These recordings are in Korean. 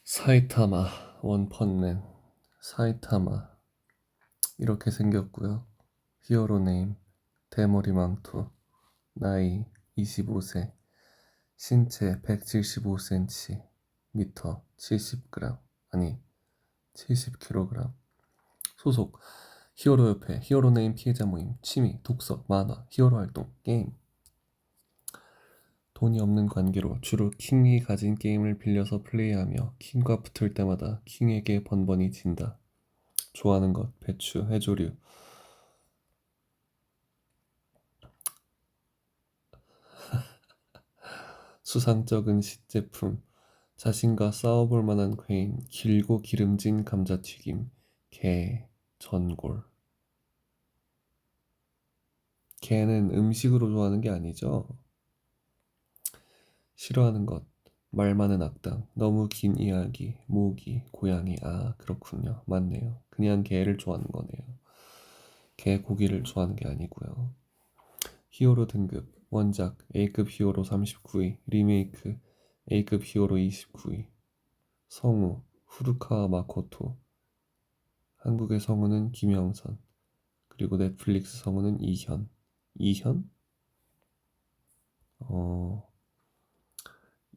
사이타마 원펀맨 사이타마 이렇게 생겼고요. 히어로 네임 대머리 망토 나이 25세 신체 175cm 미터 70g 아니 70kg 소속 히어로협회 히어로네임 피해자 모임 취미 독서 만화 히어로 활동 게임 돈이 없는 관계로 주로 킹이 가진 게임을 빌려서 플레이하며 킹과 붙을 때마다 킹에게 번번이 진다. 좋아하는 것 배추 해조류 수상쩍은 신제품 자신과 싸워볼 만한 괴인 길고 기름진 감자튀김 게 전골 게는 음식으로 좋아하는 게 아니죠. 싫어하는 것 말 많은 악당 너무 긴 이야기 모기 고양이 아 그렇군요. 맞네요. 그냥 개를 좋아하는 거네요. 개 고기를 좋아하는 게 아니고요. 히어로 등급 원작 A급 히어로 39위 리메이크 A급 히어로 29위 성우 후루카와 마코토 한국의 성우는 김영선 그리고 넷플릭스 성우는 이현 이현? 어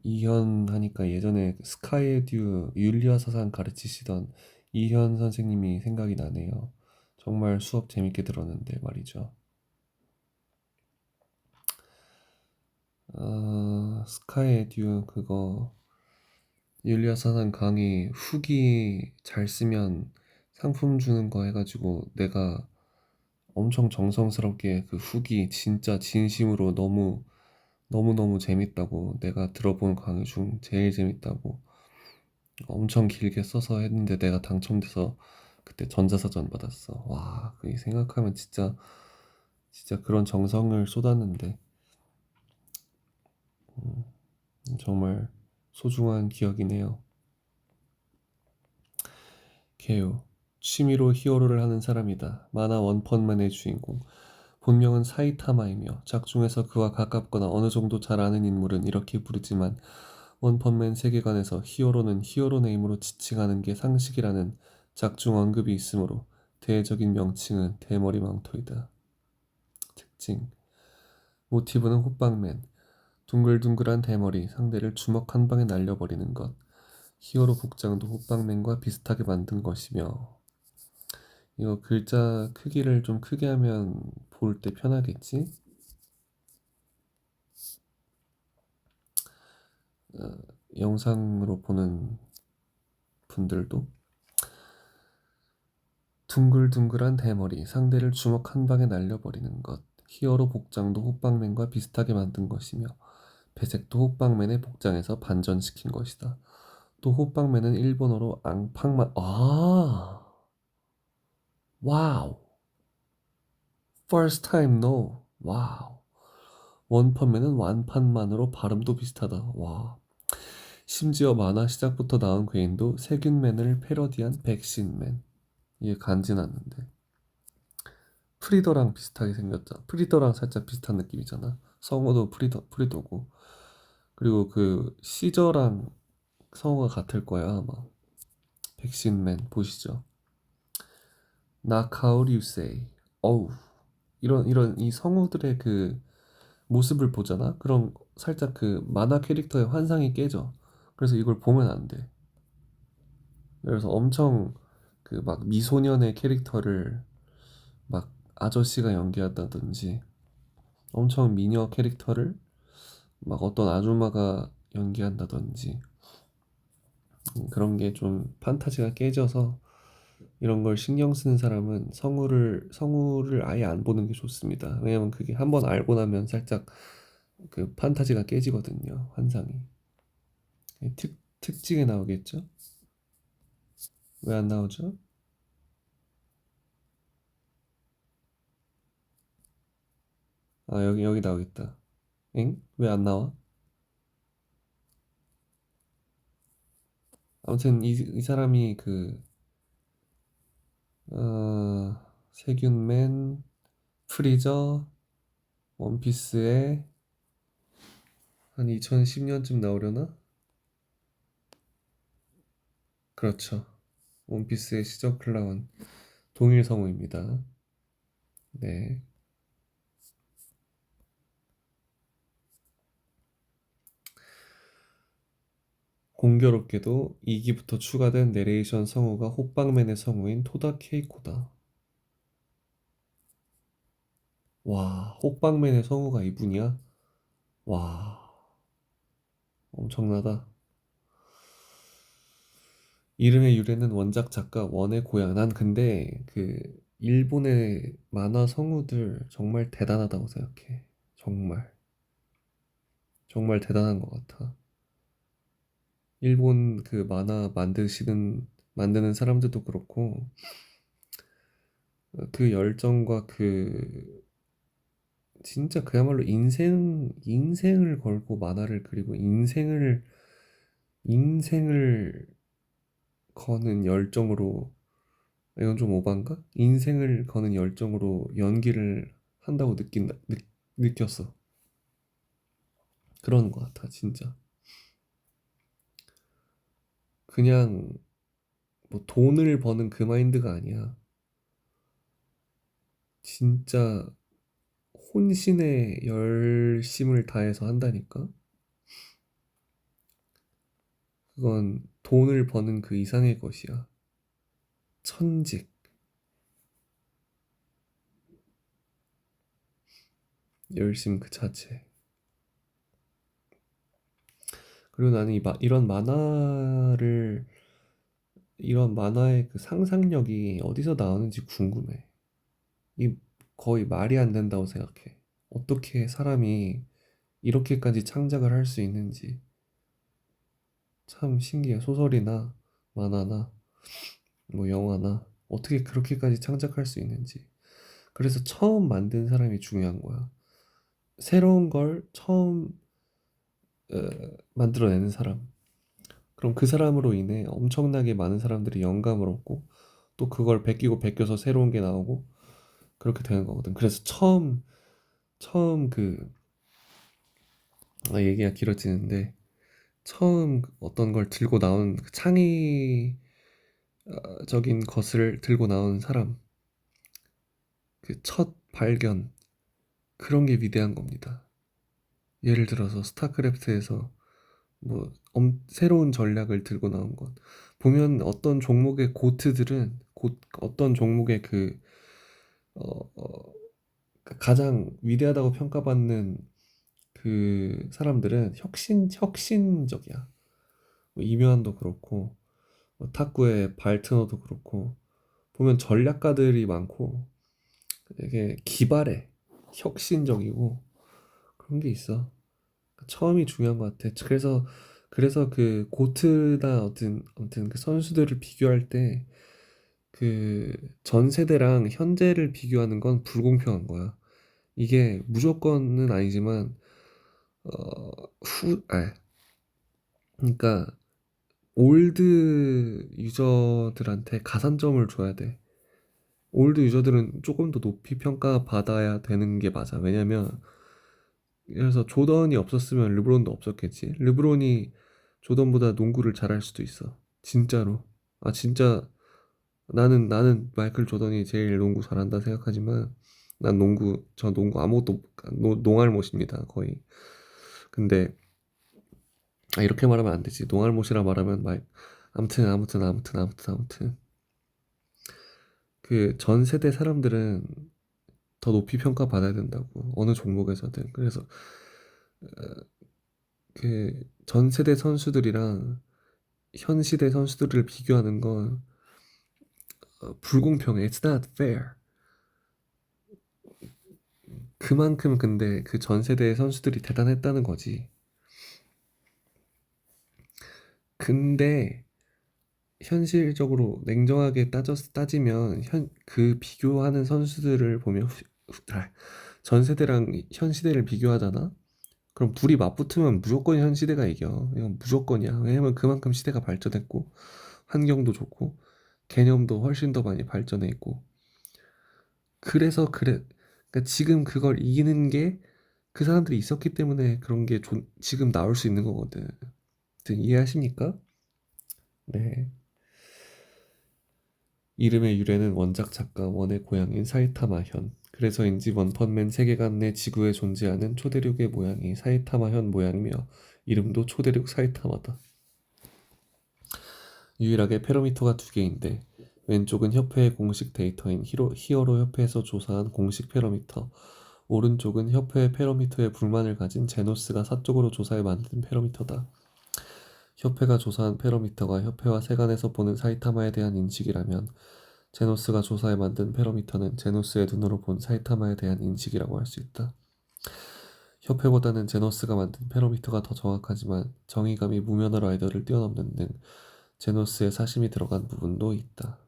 이현 하니까 예전에 스카이의 듀 율리아 사상 가르치시던 이현 선생님이 생각이 나네요. 정말 수업 재밌게 들었는데 말이죠. 스카이의 듀 그거 율리아 사상 강의 후기 잘 쓰면 상품 주는 거 해가지고 내가 엄청 정성스럽게 그 후기 진짜 진심으로 너무너무 재밌다고 내가 들어본 강의 중 제일 재밌다고 엄청 길게 써서 했는데 내가 당첨돼서 그때 전자사전 받았어. 와, 그 생각하면 진짜 그런 정성을 쏟았는데 정말 소중한 기억이네요. 개요. 취미로 히어로를 하는 사람이다. 만화 원펀맨의 주인공. 본명은 사이타마이며 작중에서 그와 가깝거나 어느 정도 잘 아는 인물은 이렇게 부르지만 원펀맨 세계관에서 히어로는 히어로 네임으로 지칭하는 게 상식이라는 작중 언급이 있으므로 대외적인 명칭은 대머리 망토이다. 특징 모티브는 호빵맨 둥글둥글한 대머리 상대를 주먹 한 방에 날려버리는 것 히어로 복장도 호빵맨과 비슷하게 만든 것이며 이거 글자 크기를 좀 크게 하면 볼 때 편하겠지? 영상으로 보는 분들도 둥글둥글한 대머리 상대를 주먹 한 방에 날려버리는 것 히어로 복장도 호빵맨과 비슷하게 만든 것이며 배색도 호빵맨의 복장에서 반전시킨 것이다. 또 호빵맨은 일본어로 앙팡만 와우 first time no 와우 원펀맨은 완판만으로 발음도 비슷하다. 와 심지어 만화 시작부터 나온 괴인도 세균맨을 패러디한 백신맨 이게 간지 났는데 프리더랑 비슷하게 생겼잖아. 프리더랑 살짝 비슷한 느낌이잖아. 성우도 프리더고 그리고 그 시저랑 성우가 같을 거야 아마. 백신맨 보시죠. Knock you say. 어우 이런 이 성우들의 그 모습을 보잖아. 그럼 살짝 그 만화 캐릭터의 환상이 깨져. 그래서 이걸 보면 안 돼. 그래서 엄청 그 막 미소년의 캐릭터를 막 아저씨가 연기한다든지 엄청 미녀 캐릭터를 막 어떤 아줌마가 연기한다든지 그런 게 좀 판타지가 깨져서 이런 걸 신경 쓰는 사람은 성우를 아예 안 보는 게 좋습니다. 왜냐면 그게 한번 알고 나면 살짝 그 판타지가 깨지거든요. 환상이. 특징에 나오겠죠? 왜 안 나오죠? 아 여기 나오겠다. 엥? 왜 안 나와? 아무튼 이 사람이 그 세균맨, 프리저, 원피스에 한 2010년쯤 나오려나? 그렇죠. 원피스의 시저 클라운 동일 성우입니다. 네. 공교롭게도 2기부터 추가된 내레이션 성우가 호빵맨의 성우인 토다 케이코다. 와, 호빵맨의 성우가 이분이야? 와, 엄청나다. 이름의 유래는 원작 작가 원의 고향. 난 근데 그 일본의 만화 성우들 정말 대단하다고 생각해. 정말 정말 대단한 것 같아. 일본 그 만화 만드는 사람들도 그렇고 그 열정과 그 진짜 그야말로 인생을 걸고 만화를 그리고 인생을 거는 열정으로, 이건 좀 오반가? 인생을 거는 열정으로 연기를 한다고 느꼈어. 그런 것 같아, 진짜. 그냥 뭐 돈을 버는 그 마인드가 아니야. 진짜 혼신의 열심을 다해서 한다니까? 그건 돈을 버는 그 이상의 것이야. 천직, 열심 그 자체. 그리고 나는 이런 만화의 그 상상력이 어디서 나오는지 궁금해. 이 거의 말이 안 된다고 생각해. 어떻게 사람이 이렇게까지 창작을 할 수 있는지 참 신기해. 소설이나 만화나 뭐 영화나 어떻게 그렇게까지 창작할 수 있는지. 그래서 처음 만든 사람이 중요한 거야. 새로운 걸 처음 어, 만들어내는 사람. 그럼 그 사람으로 인해 엄청나게 많은 사람들이 영감을 얻고 또 그걸 베끼고 베껴서 새로운 게 나오고 그렇게 되는 거거든. 그래서 처음 얘기가 길어지는데 처음 어떤 걸 들고 나온 그 창의적인 것을 들고 나온 사람, 그 첫 발견, 그런 게 위대한 겁니다. 예를 들어서 스타크래프트에서 뭐 새로운 전략을 들고 나온 것. 보면 어떤 종목의 고트들은 어떤 종목의 어, 어, 그 가장 위대하다고 평가받는 그 사람들은 혁신적이야. 뭐 이묘한도 그렇고 뭐 탁구의 발트너도 그렇고 보면 전략가들이 많고 되게 기발해. 혁신적이고 그런 게 있어. 처음이 중요한 것 같아. 그래서 그 고트나 아무튼 그 선수들을 비교할 때 그 전 세대랑 현재를 비교하는 건 불공평한 거야. 이게 무조건은 아니지만 어, 그러니까 올드 유저들한테 가산점을 줘야 돼. 올드 유저들은 조금 더 높이 평가받아야 되는 게 맞아. 왜냐면 그래서 조던이 없었으면 르브론도 없었겠지. 르브론이 조던보다 농구를 잘할 수도 있어. 진짜로. 아 진짜 나는 마이클 조던이 제일 농구 잘한다 생각하지만 난 저 농구 아무것도 농알못입니다 거의. 근데 이렇게 말하면 안 되지. 농알못이라 말하면 아무튼 그 전 세대 사람들은 더 높이 평가받아야 된다고 어느 종목에서든. 그래서 그 전 세대 선수들이랑 현 시대 선수들을 비교하는 건 불공평해. It's not fair. 그만큼 근데 그 전 세대의 선수들이 대단했다는 거지. 근데 현실적으로 냉정하게 따지면 그 비교하는 선수들을 보면 전 세대랑 현 시대를 비교하잖아? 그럼 둘이 맞붙으면 무조건 현 시대가 이겨. 이건 무조건이야. 왜냐면 그만큼 시대가 발전했고 환경도 좋고 개념도 훨씬 더 많이 발전해 있고. 그러니까 지금 그걸 이기는 게 그 사람들이 있었기 때문에 그런 게 지금 나올 수 있는 거거든. 이해하십니까? 네. 이름의 유래는 원작 작가 원의 고향인 사이타마현. 그래서인지 원펀맨 세계관 내 지구에 존재하는 초대륙의 모양이 사이타마현 모양이며 이름도 초대륙 사이타마다. 유일하게 페로미터가 두 개인데 왼쪽은 협회의 공식 데이터인 히어로 협회에서 조사한 공식 페로미터, 오른쪽은 협회의 페로미터에 불만을 가진 제노스가 사적으로 조사해 만든 페로미터다. 협회가 조사한 페로미터가 협회와 세간에서 보는 사이타마에 대한 인식이라면 제노스가 조사해 만든 페로미터는 제노스의 눈으로 본 사이타마에 대한 인식이라고 할 수 있다. 협회보다는 제노스가 만든 페로미터가 더 정확하지만 정의감이 무면허 라이더를 뛰어넘는 등 제노스의 사심이 들어간 부분도 있다.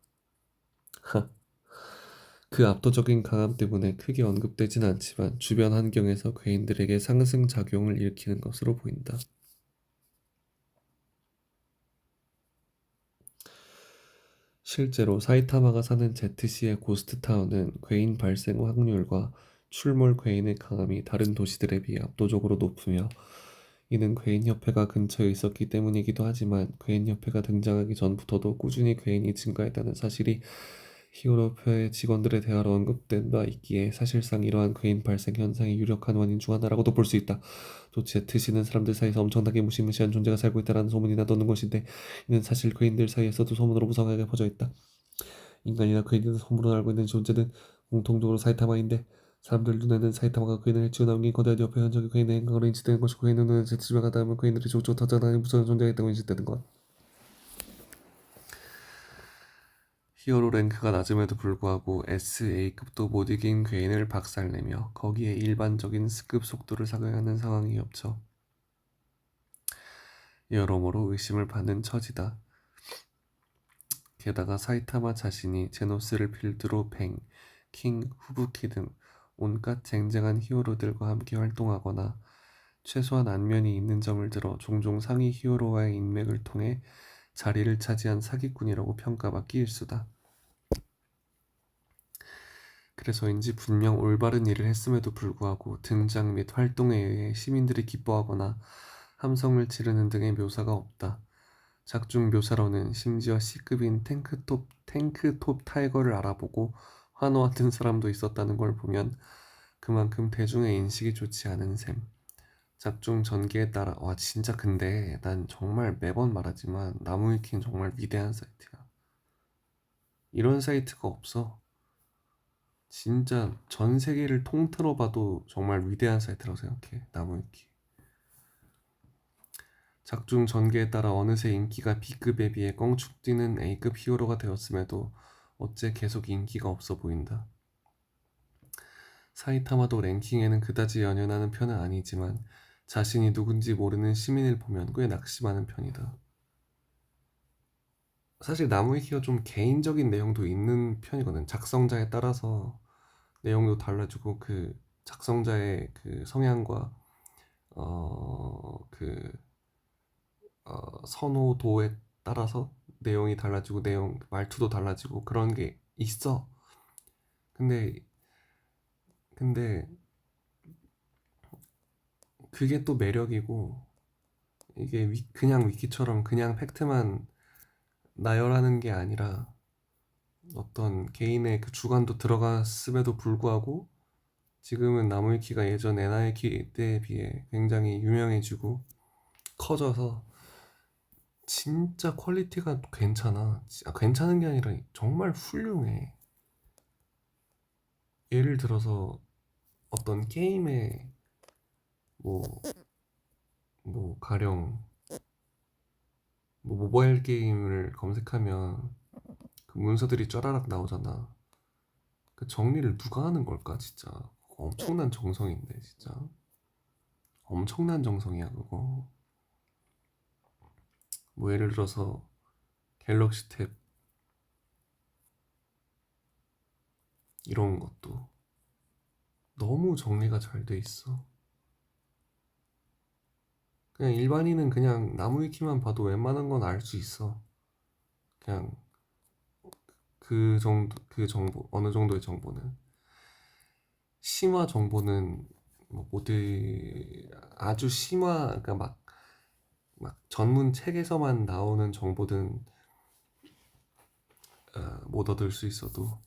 그 압도적인 강함 때문에 크게 언급되진 않지만 주변 환경에서 괴인들에게 상승작용을 일으키는 것으로 보인다. 실제로 사이타마가 사는 Z시의 고스트타운은 괴인 발생 확률과 출몰 괴인의 강함이 다른 도시들에 비해 압도적으로 높으며 이는 괴인협회가 근처에 있었기 때문이기도 하지만 괴인협회가 등장하기 전부터도 꾸준히 괴인이 증가했다는 사실이 히어로협회 직원들의 대화로 언급된 바 있기에 사실상 이러한 괴인 발생 현상의 유력한 원인 중 하나라고도 볼 수 있다. 또 Z시는 사람들 사이에서 엄청나게 무시무시한 존재가 살고 있다는 소문이 나도는 것인데 이는 사실 괴인들 사이에서도 소문으로 무성하게 퍼져 있다. 인간이나 괴인이나 소문으로 알고 있는 존재는 공통적으로 사이타마인데 사람들 눈에는 사이타마가 괴인을 해치고 남긴 거대한 옆에 흔적이 괴인의 행각으로 인식되는 것이고 괴인의 눈에는 Z집에 가다 하면 괴인들이 족족 터져나가는 무서운 존재가 있다고 인식되는 것. 히어로 랭크가 낮음에도 불구하고 SA급도 못 이긴 괴인을 박살내며 거기에 일반적인 S급 속도를 사용하는 상황이 겹쳐 여러모로 의심을 받는 처지다. 게다가 사이타마 자신이 제노스를 필두로 뱅, 킹, 후부키 등 온갖 쟁쟁한 히어로들과 함께 활동하거나 최소한 안면이 있는 점을 들어 종종 상위 히어로와의 인맥을 통해 자리를 차지한 사기꾼이라고 평가받기 일쑤다. 그래서인지 분명 올바른 일을 했음에도 불구하고 등장 및 활동에 의해 시민들이 기뻐하거나 함성을 지르는 등의 묘사가 없다. 작중 묘사로는 심지어 C급인 탱크톱 타이거를 알아보고 환호하던 사람도 있었다는 걸 보면 그만큼 대중의 인식이 좋지 않은 셈. 작중 전개에 따라 와 진짜 근데 난 정말 매번 말하지만 나무위키는 정말 위대한 사이트야. 이런 사이트가 없어. 진짜 전 세계를 통틀어 봐도 정말 위대한 사이트라고 생각해. 나무위키. 작중 전개에 따라 어느새 인기가 B급에 비해 껑축 뛰는 A급 히어로가 되었음에도 어째 계속 인기가 없어 보인다. 사이타마도 랭킹에는 그다지 연연하는 편은 아니지만 자신이 누군지 모르는 시민을 보면 꽤 낙심하는 편이다. 사실 나무위키가 좀 개인적인 내용도 있는 편이거든. 작성자에 따라서 내용도 달라지고 그 작성자의 그 성향과 그 선호도에 따라서 내용이 달라지고 내용 말투도 달라지고 그런 게 있어. 근데 근데 그게 또 매력이고 이게 그냥 위키처럼 그냥 팩트만 나열하는 게 아니라 어떤 개인의 그 주관도 들어갔음에도 불구하고 지금은 나무위키가 예전 NI키 때에 비해 굉장히 유명해지고 커져서 진짜 퀄리티가 괜찮아. 괜찮은 게 아니라 정말 훌륭해. 예를 들어서 어떤 게임에 뭐, 가령 모바일 게임을 검색하면 그 문서들이 쫘라락 나오잖아. 그 정리를 누가 하는 걸까, 진짜. 엄청난 정성인데, 진짜. 엄청난 정성이야, 그거. 뭐 예를 들어서 갤럭시 탭 이런 것도 너무 정리가 잘 돼 있어. 그냥 일반인은 그냥 나무위키만 봐도 웬만한 건 알 수 있어. 그냥 그 정보, 어느 정도의 정보는. 심화 정보는 뭐 모두 아주 심화, 그러니까 막 전문 책에서만 나오는 정보든 못 얻을 수 있어도.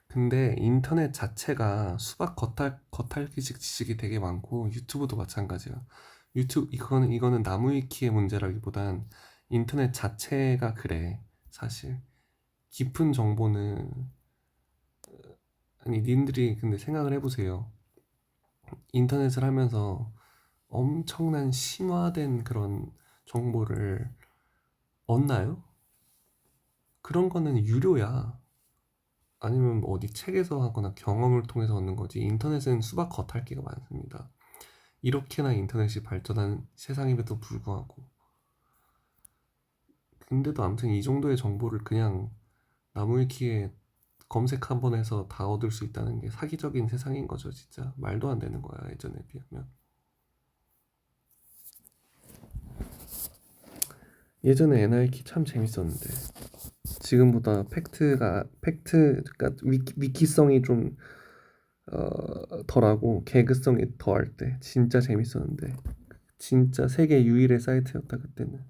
근데 인터넷 자체가 수박 겉핥기식 지식이 되게 많고 유튜브도 마찬가지야. 이거는 나무위키의 문제라기보단 인터넷 자체가 그래. 사실 깊은 정보는 아니 님들이 근데 생각을 해보세요. 인터넷을 하면서 엄청난 심화된 그런 정보를 얻나요? 그런 거는 유료야. 아니면 뭐 어디 책에서 하거나 경험을 통해서 얻는 거지. 인터넷은 수박 겉핥기가 많습니다. 이렇게나 인터넷이 발전한 세상임에도 불구하고. 근데도 아무튼 이 정도의 정보를 그냥 나무위키에 검색 한 번 해서 다 얻을 수 있다는 게 사기적인 세상인 거죠, 진짜. 말도 안 되는 거야, 예전에 비하면. 예전에 NI키 참 재밌었는데 지금보다 팩트가 위키성이 좀 덜하고 개그성이 더할 때 진짜 재밌었는데 진짜 세계 유일의 사이트였다 그때는.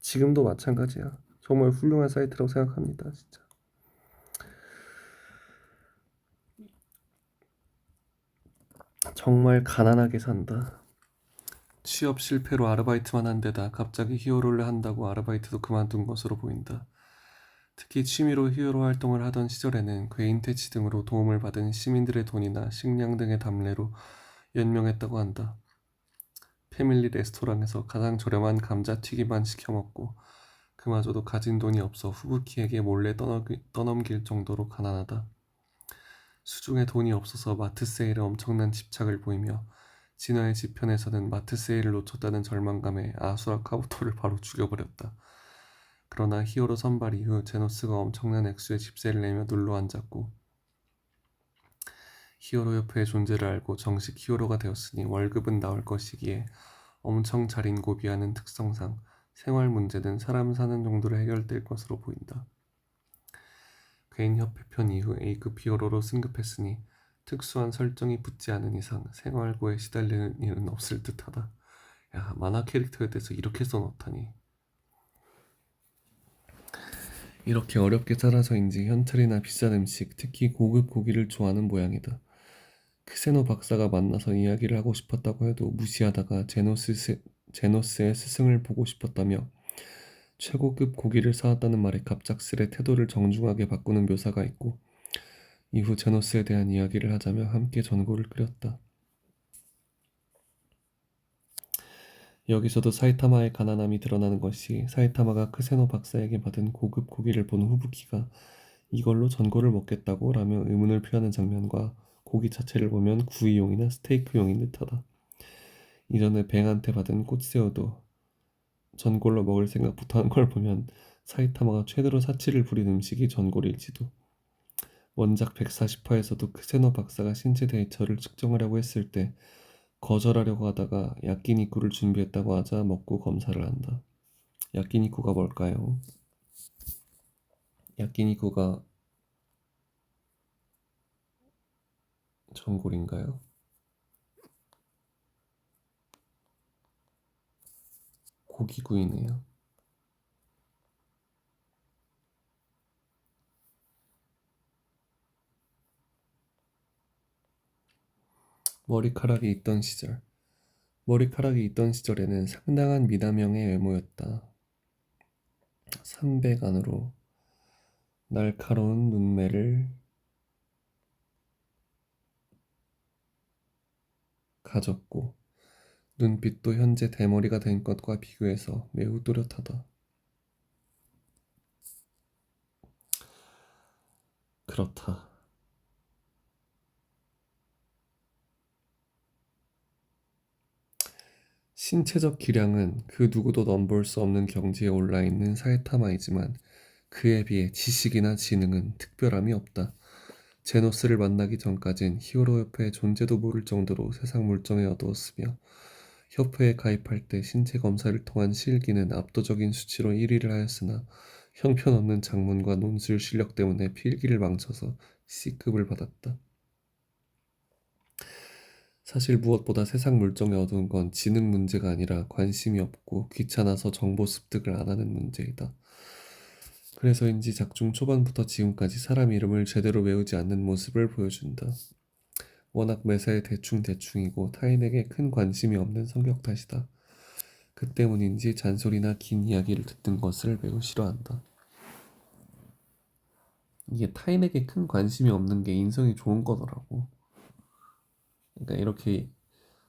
지금도 마찬가지야. 정말 훌륭한 사이트라고 생각합니다, 진짜. 정말 가난하게 산다. 취업 실패로 아르바이트만 한 데다 갑자기 히어로를 한다고 아르바이트도 그만둔 것으로 보인다. 특히 취미로 히어로 활동을 하던 시절에는 괴인 퇴치 등으로 도움을 받은 시민들의 돈이나 식량 등의 담례로 연명했다고 한다. 패밀리 레스토랑에서 가장 저렴한 감자튀김만 시켜 먹고 그마저도 가진 돈이 없어 후부키에게 몰래 떠넘길 정도로 가난하다. 수중에 돈이 없어서 마트 세일에 엄청난 집착을 보이며 진화의 지편에서는 마트 세일을 놓쳤다는 절망감에 아수라 카부토를 바로 죽여버렸다. 그러나 히어로 선발 이후 제노스가 엄청난 액수의 집세를 내며 눌러앉았고 히어로 협회의 존재를 알고 정식 히어로가 되었으니 월급은 나올 것이기에 엄청 잘 인고비하는 특성상 생활 문제는 사람 사는 정도로 해결될 것으로 보인다. 괴인협회 편 이후 A급 히어로로 승급했으니 특수한 설정이 붙지 않은 이상 생활고에 시달리는 일은 없을 듯하다. 야, 만화 캐릭터에 대해서 이렇게 써놓다니. 이렇게 어렵게 살아서인지 현찰이나 비싼 음식, 특히 고급 고기를 좋아하는 모양이다. 크세노 박사가 만나서 이야기를 하고 싶었다고 해도 무시하다가 제노스의 스승을 보고 싶었다며 최고급 고기를 사왔다는 말에 갑작스레 태도를 정중하게 바꾸는 묘사가 있고 이후 제노스에 대한 이야기를 하자며 함께 전골을 끓였다. 여기서도 사이타마의 가난함이 드러나는 것이 사이타마가 크세노 박사에게 받은 고급 고기를 본 후부키가 이걸로 전골을 먹겠다고 라며 의문을 표하는 장면과 고기 자체를 보면 구이용이나 스테이크용인 듯하다. 이전에 뱅한테 받은 꽃새우도 전골로 먹을 생각부터 한 걸 보면 사이타마가 최대로 사치를 부린 음식이 전골일지도. 원작 140화에서도 크세노 박사가 신체 데이터를 측정하려고 했을 때 거절하려고 하다가 야끼니쿠를 준비했다고 하자 먹고 검사를 한다. 야끼니쿠가 뭘까요? 야끼니쿠가 전골인가요? 고기구이네요. 머리카락이 있던 시절. 머리카락이 있던 시절에는 상당한 미남형의 외모였다. 300 안으로 날카로운 눈매를 가졌고 눈빛도 현재 대머리가 된 것과 비교해서 매우 또렷하다. 그렇다. 신체적 기량은 그 누구도 넘볼 수 없는 경지에 올라있는 사이타마이지만 그에 비해 지식이나 지능은 특별함이 없다. 제노스를 만나기 전까진 히어로 협회의 존재도 모를 정도로 세상 물정에 어두웠으며 협회에 가입할 때 신체 검사를 통한 실기는 압도적인 수치로 1위를 하였으나 형편없는 작문과 논술 실력 때문에 필기를 망쳐서 C급을 받았다. 사실 무엇보다 세상 물정에 어두운 건 지능 문제가 아니라 관심이 없고 귀찮아서 정보 습득을 안 하는 문제이다. 그래서인지 작중 초반부터 지금까지 사람 이름을 제대로 외우지 않는 모습을 보여준다. 워낙 매사에 대충대충이고 타인에게 큰 관심이 없는 성격 탓이다. 그 때문인지 잔소리나 긴 이야기를 듣는 것을 매우 싫어한다. 이게 타인에게 큰 관심이 없는 게 인성이 좋은 거더라고. 그러니까 이렇게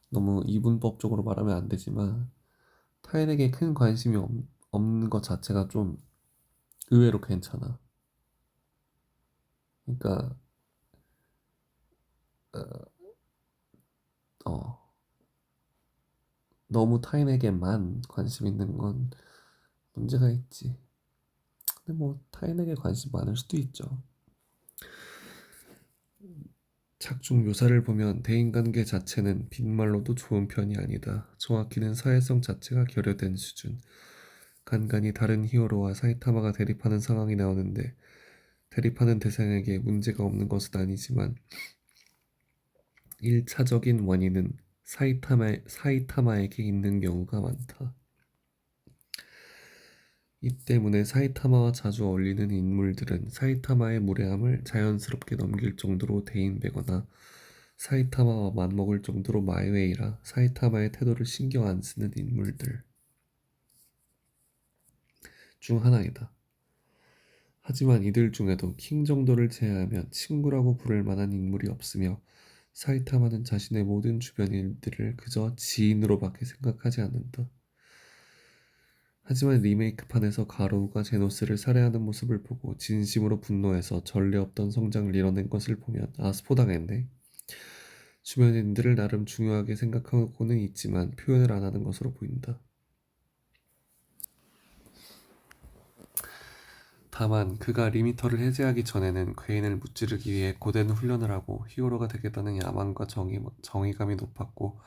너무 이분법적으로 말하면 안 되지만 타인에게 큰 관심이 없는 것 자체가 좀 의외로 괜찮아. 그러니까 어, 너무 타인에게만 관심 있는 건 문제가 있지. 근데 뭐 타인에게 관심 많을 수도 있죠. 작중 묘사를 보면 대인관계 자체는 빈말로도 좋은 편이 아니다. 정확히는 사회성 자체가 결여된 수준. 간간이 다른 히어로와 사이타마가 대립하는 상황이 나오는데 대립하는 대상에게 문제가 없는 것은 아니지만 1차적인 원인은 사이타마에게 있는 경우가 많다. 이 때문에 사이타마와 자주 어울리는 인물들은 사이타마의 무례함을 자연스럽게 넘길 정도로 대인배거나 사이타마와 맞먹을 정도로 마이웨이라 사이타마의 태도를 신경 안 쓰는 인물들 중 하나이다. 하지만 이들 중에도 킹 정도를 제외하면 친구라고 부를 만한 인물이 없으며 사이타마는 자신의 모든 주변 일들을 그저 지인으로밖에 생각하지 않는다. 하지만 리메이크판에서 가로우가 제노스를 살해하는 모습을 보고 진심으로 분노해서 전례 없던 성장을 이뤄낸 것을 보면 스포당했네. 주변인들을 나름 중요하게 생각하고는 있지만 표현을 안 하는 것으로 보인다. 다만 그가 리미터를 해제하기 전에는 괴인을 무찌르기 위해 고된 훈련을 하고 히어로가 되겠다는 야망과 정의감이 높았고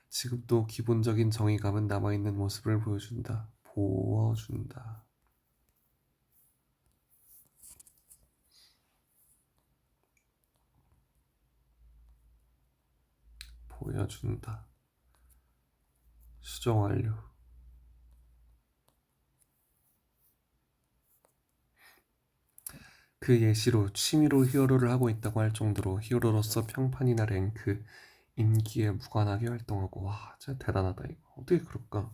지금도 기본적인 정의감은 남아있는 모습을 보여준다. 보여준다. 수정 완료. 그 예시로 취미로 히어로를 하고 있다고 할 정도로 히어로로서 평판이나 랭크, 인기에 무관하게 활동하고 와 진짜 대단하다 이거. 어떻게 그럴까?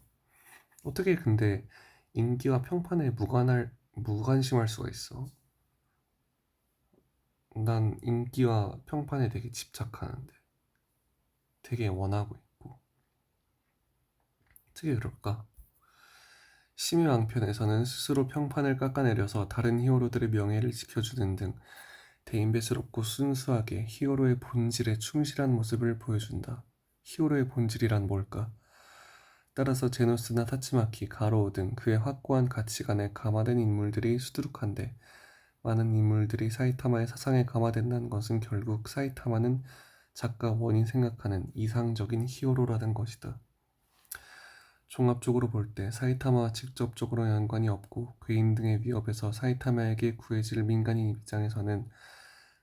어떻게 근데 인기와 평판에 무관심할 수가 있어? 난 인기와 평판에 되게 집착하는데 되게 원하고 있고 어떻게 그럴까? 심의왕편에서는 스스로 평판을 깎아내려서 다른 히어로들의 명예를 지켜주는 등 대인배스럽고 순수하게 히어로의 본질에 충실한 모습을 보여준다. 히어로의 본질이란 뭘까? 따라서 제노스나 타츠마키, 가로우 등 그의 확고한 가치관에 감화된 인물들이 수두룩한데 많은 인물들이 사이타마의 사상에 감화된다는 것은 결국 사이타마는 작가 원이 생각하는 이상적인 히어로라는 것이다. 종합적으로 볼 때 사이타마와 직접적으로 연관이 없고 괴인 등의 위협에서 사이타마에게 구해질 민간인 입장에서는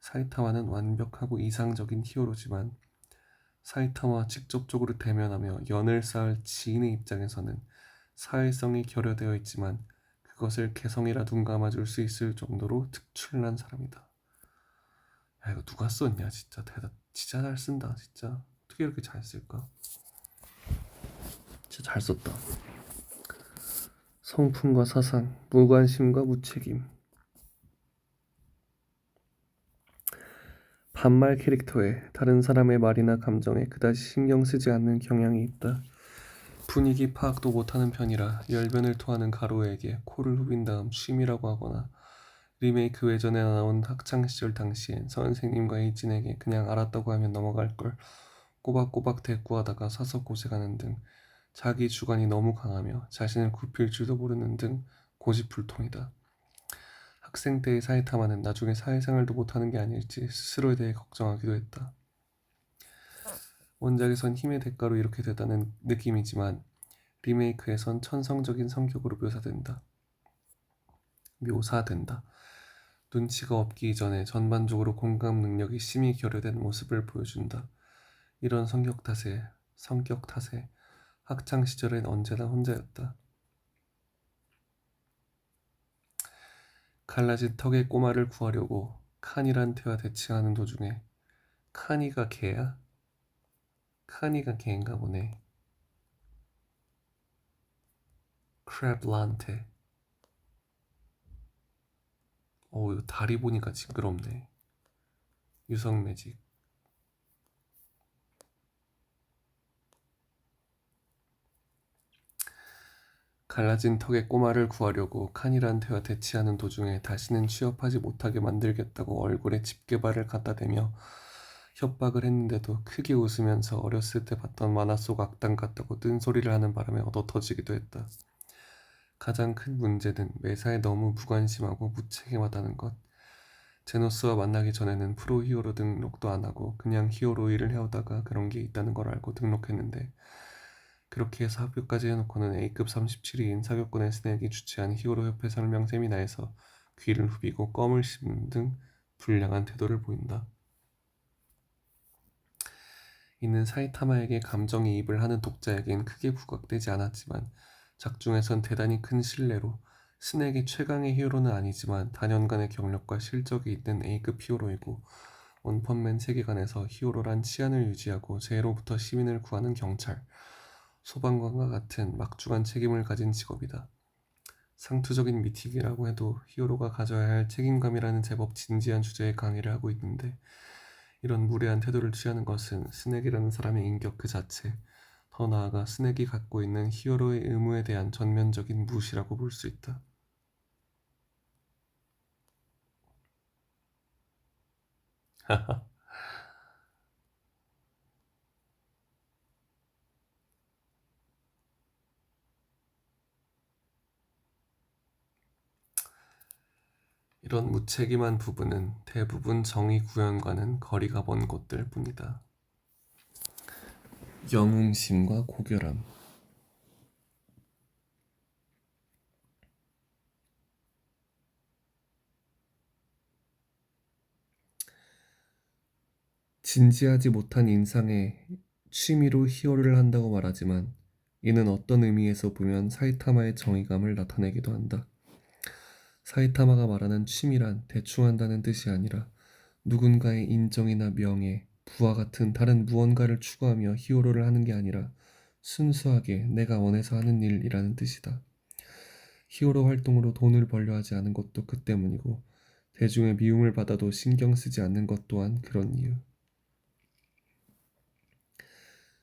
사이타마는 완벽하고 이상적인 히어로지만 사이타마와 직접적으로 대면하며 연을 쌓을 지인의 입장에서는 사회성이 결여되어 있지만 그것을 개성이라 눈 감아줄 수 있을 정도로 특출난 사람이다. 야 이거 누가 썼냐 진짜 진짜 잘 쓴다 진짜. 어떻게 이렇게 잘 쓸까? 진짜 잘 썼다. 성품과 사상, 무관심과 무책임. 반말 캐릭터에 다른 사람의 말이나 감정에 그다지 신경 쓰지 않는 경향이 있다. 분위기 파악도 못하는 편이라 열변을 토하는 가로에게 코를 후빈 다음 취미라고 하거나 리메이크 외전에 나온 학창시절 당시엔 선생님과 일진에게 그냥 알았다고 하면 넘어갈 걸 꼬박꼬박 대꾸하다가 사서 고생하는 등 자기 주관이 너무 강하며 자신을 굽힐 줄도 모르는 등 고집불통이다. 학생 때의 사이타마는 나중에 사회생활도 못하는 게 아닐지 스스로에 대해 걱정하기도 했다. 원작에선 힘의 대가로 이렇게 되다는 느낌이지만 리메이크에선 천성적인 성격으로 묘사된다. 눈치가 없기 이전에 전반적으로 공감 능력이 심히 결여된 모습을 보여준다. 이런 성격 탓에 학창 시절엔 언제나 혼자였다. 갈라진 턱의 꼬마를 구하려고 칸이란 태와 대치하는 도중에 칸이가 개야? 칸이가 개인가 보네. 크랩란테. 이거 다리 보니까 징그럽네. 유성 매직. 갈라진 턱의 꼬마를 구하려고 칸이란 태와 대치하는 도중에 다시는 취업하지 못하게 만들겠다고 얼굴에 집게발을 갖다 대며 협박을 했는데도 크게 웃으면서 어렸을 때 봤던 만화 속 악당 같다고 뜬소리를 하는 바람에 얻어 터지기도 했다. 가장 큰 문제는 매사에 너무 무관심하고 무책임하다는 것. 제노스와 만나기 전에는 프로 히어로 등록도 안 하고 그냥 히어로 일을 해오다가 그런 게 있다는 걸 알고 등록했는데 그렇게 해서 합격까지 해놓고는 A급 37위인 사격권의 스낵이 주최한 히어로협회 설명 세미나에서 귀를 후비고 껌을 씹는 등 불량한 태도를 보인다. 이는 사이타마에게 감정이입을 하는 독자에겐 크게 부각되지 않았지만 작중에선 대단히 큰 신뢰로 스낵이 최강의 히어로는 아니지만 다년간의 경력과 실적이 있는 A급 히어로이고 원펀맨 세계관에서 히어로란 치안을 유지하고 죄로부터 시민을 구하는 경찰, 소방관과 같은 막중한 책임을 가진 직업이다. 상투적인 미틱이라고 해도 히어로가 가져야 할 책임감이라는 제법 진지한 주제의 강의를 하고 있는데 이런 무례한 태도를 취하는 것은 스낵이라는 사람의 인격 그 자체, 더 나아가 스낵이 갖고 있는 히어로의 의무에 대한 전면적인 무시라고 볼 수 있다. 이런 무책임한 부분은 대부분 정의 구현과는 거리가 먼 것들 뿐이다. 영웅심과 고결함. 진지하지 못한 인상에 취미로 히어로를 한다고 말하지만 이는 어떤 의미에서 보면 사이타마의 정의감을 나타내기도 한다. 사이타마가 말하는 취미란 대충 한다는 뜻이 아니라 누군가의 인정이나 명예, 부와 같은 다른 무언가를 추구하며 히어로를 하는 게 아니라 순수하게 내가 원해서 하는 일이라는 뜻이다. 히어로 활동으로 돈을 벌려 하지 않은 것도 그 때문이고 대중의 미움을 받아도 신경 쓰지 않는 것 또한 그런 이유.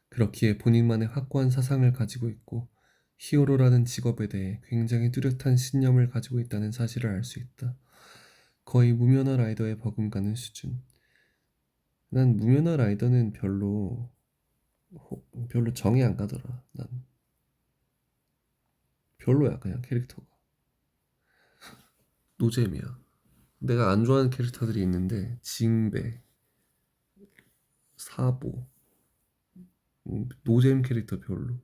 그렇기에 본인만의 확고한 사상을 가지고 있고 히어로라는 직업에 대해 굉장히 뚜렷한 신념을 가지고 있다는 사실을 알 수 있다. 거의 무면허 라이더에 버금가는 수준. 난 무면허 라이더는 별로 정이 안 가더라. 난 별로야 그냥 캐릭터가. 노잼이야. 내가 안 좋아하는 캐릭터들이 있는데 징베, 사보, 노잼 캐릭터 별로.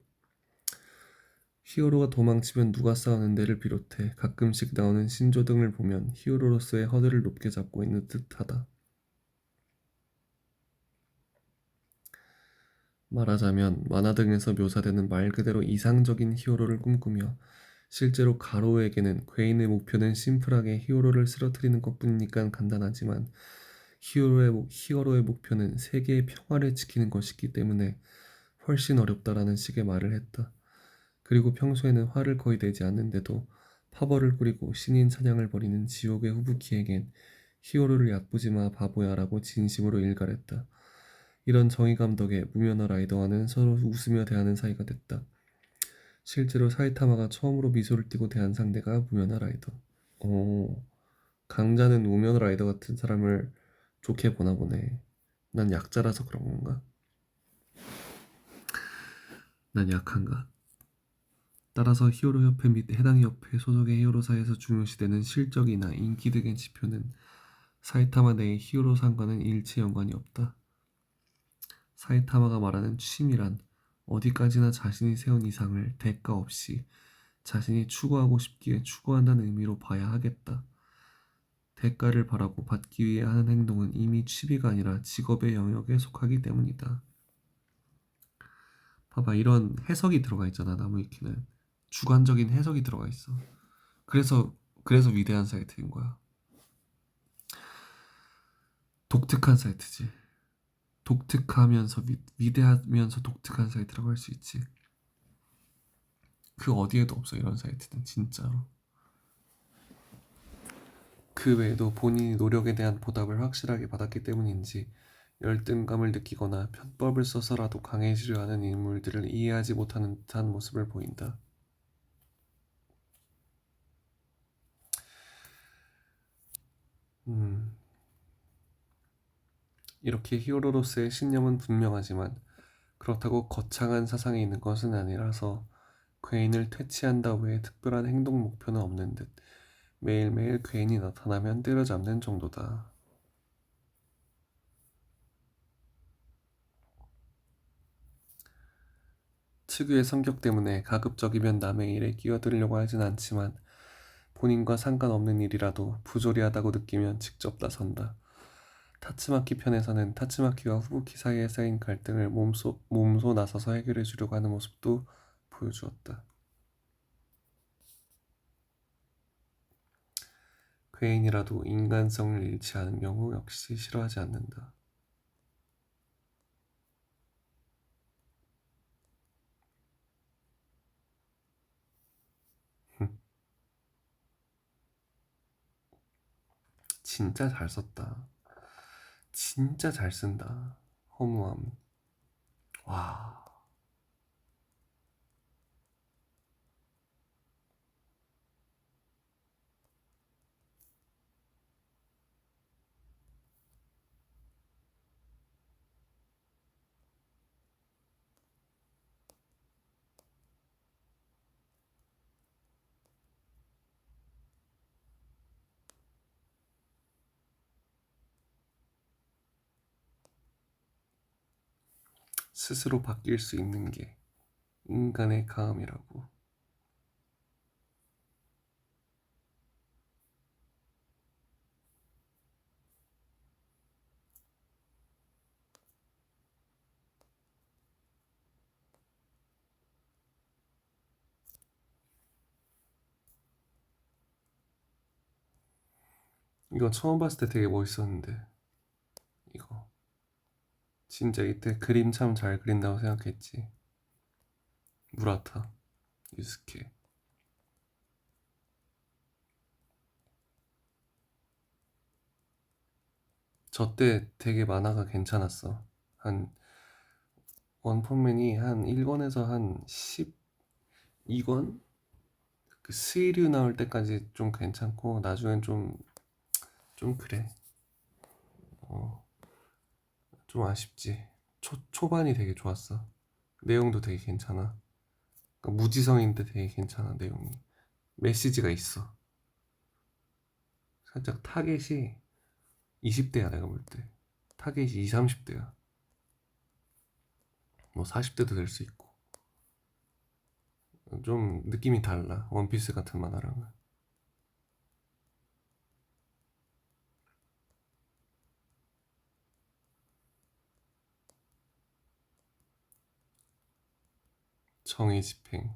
히어로가 도망치면 누가 싸우는데를 비롯해 가끔씩 나오는 신조 등을 보면 히어로로서의 허들을 높게 잡고 있는 듯하다. 말하자면 만화 등에서 묘사되는 말 그대로 이상적인 히어로를 꿈꾸며 실제로 가로에게는 괴인의 목표는 심플하게 히어로를 쓰러뜨리는 것뿐이니까 간단하지만 히어로의 목표는 세계의 평화를 지키는 것이기 때문에 훨씬 어렵다라는 식의 말을 했다. 그리고 평소에는 화를 거의 내지 않는데도 파벌을 꾸리고 신인 사냥을 벌이는 지옥의 후부키에겐 히어로를 얕보지마 바보야라고 진심으로 일갈했다. 이런 정의감 덕에 무면허 라이더와는 서로 웃으며 대하는 사이가 됐다. 실제로 사이타마가 처음으로 미소를 띠고 대한 상대가 무면허 라이더. 오, 강자는 무면허 라이더 같은 사람을 좋게 보나 보네. 난 약자라서 그런 건가? 난 약한가? 따라서 히어로 협회 및 해당 협회 소속의 히어로사에서 중요시되는 실적이나 인기 등의 지표는 사이타마 내의 히어로상과는 일체 연관이 없다. 사이타마가 말하는 취미란 어디까지나 자신이 세운 이상을 대가 없이 자신이 추구하고 싶기에 추구한다는 의미로 봐야 하겠다. 대가를 바라고 받기 위해 하는 행동은 이미 취미가 아니라 직업의 영역에 속하기 때문이다. 봐봐, 이런 해석이 들어가 있잖아. 나무위키는 주관적인 해석이 들어가 있어. 그래서 그래서 위대한 사이트인 거야. 독특한 사이트지. 독특하면서 위대하면서 독특한 사이트라고 할 수 있지. 그 어디에도 없어 이런 사이트는 진짜로. 그 외에도 본인이 노력에 대한 보답을 확실하게 받았기 때문인지 열등감을 느끼거나 편법을 써서라도 강해지려 하는 인물들을 이해하지 못하는 듯한 모습을 보인다. 이렇게 히어로로서의 신념은 분명하지만 그렇다고 거창한 사상이 있는 것은 아니라서 괴인을 퇴치한다 외에 특별한 행동 목표는 없는 듯 매일매일 괴인이 나타나면 때려잡는 정도다. 특유의 성격 때문에 가급적이면 남의 일에 끼어들려고 하진 않지만 본인과 상관없는 일이라도 부조리하다고 느끼면 직접 나선다. 타츠마키 편에서는 타츠마키와 후부키 사이에 쌓인 갈등을 몸소 나서서 해결해 주려고 하는 모습도 보여주었다. 괴인이라도 인간성을 잃지 않은 경우 역시 싫어하지 않는다. 진짜 잘 썼다. 진짜 잘 쓴다. 허무함. 와. 스스로 바뀔 수 있는 게 인간의 강함이라고. 이거 처음 봤을 때 되게 멋있었는데 이거 진짜 이때 그림 참 잘 그린다고 생각했지. 무라타 유스케. 저 때 되게 만화가 괜찮았어. 한 원펀맨이 한 1권에서 한 12권? 그 스위류 나올 때까지 좀 괜찮고 나중엔 좀 그래. 어, 좀 아쉽지. 초반이 되게 좋았어. 내용도 되게 괜찮아. 그러니까 무지성인데 되게 괜찮아 내용이. 메시지가 있어. 살짝 타겟이 20대야 내가 볼 때. 타겟이 20, 30대야. 뭐 40대도 될 수 있고. 좀 느낌이 달라. 원피스 같은 만화랑은. 정의 집행.